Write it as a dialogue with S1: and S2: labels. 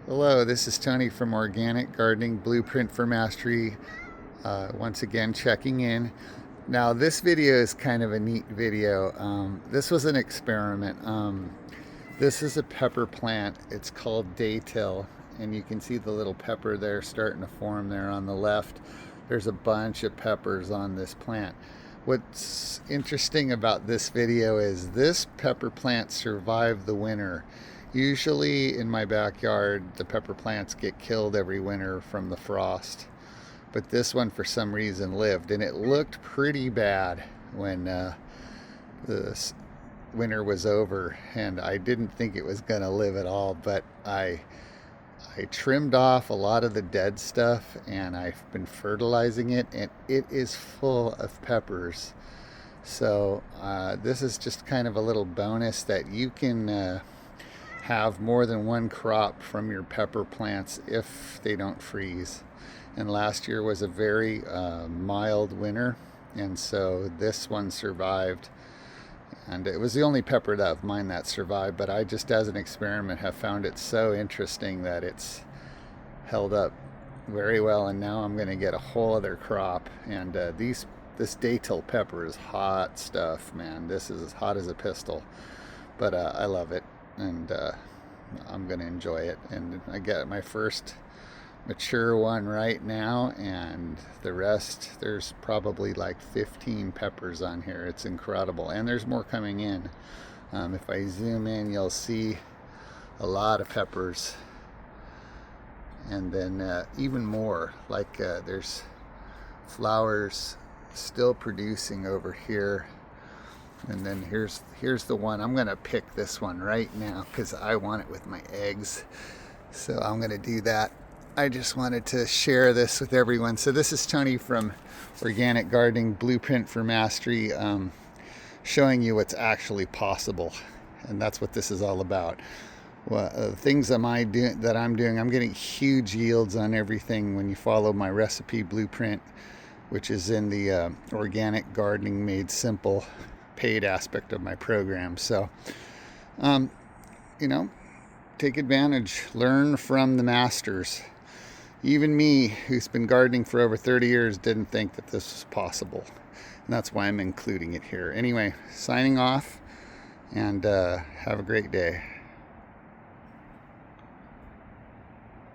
S1: Hello, this is Tony from Organic Gardening Blueprint for Mastery. Once again, checking in. Now, this video is kind of a neat video. This was an experiment. This is a pepper plant. It's called Daytil, and you can see the little pepper there starting to form there on the left. There's a bunch of peppers on this plant. What's interesting about this video is this pepper plant survived the winter. Usually in my backyard, the pepper plants get killed every winter from the frost. But this one, for some reason, lived. And it looked pretty bad when the winter was over. And I didn't think it was going to live at all. But I trimmed off a lot of the dead stuff. And I've been fertilizing it. And it is full of peppers. So this is just kind of a little bonus that you can have more than one crop from your pepper plants if they don't freeze. And last year was a very mild winter, and so this one survived. And it was the only pepper of mine that survived, but I just, as an experiment, have found it so interesting that it's held up very well. And now I'm going to get a whole other crop. And this Daytil pepper is hot stuff, man. This is as hot as a pistol, but I love it. And I'm going to enjoy it. And I got my first mature one right now, and the rest, there's probably like 15 peppers on here. It's incredible, and there's more coming in. If I zoom in, you'll see a lot of peppers, and then even more, like there's flowers still producing over here. And then here's the one. I'm gonna pick this one right now because I want it with my eggs. So I'm gonna do that. I just wanted to share this with everyone. So this is Tony from Organic Gardening Blueprint for Mastery, showing you what's actually possible. And that's what this is all about. Well, things I'm doing, I'm getting huge yields on everything when you follow my recipe blueprint, which is in the Organic Gardening Made Simple paid aspect of my program. So take advantage, learn from the masters. Even me, who's been gardening for over 30 years, didn't think that this was possible, and that's why I'm including it here. Anyway, signing off, and have a great day.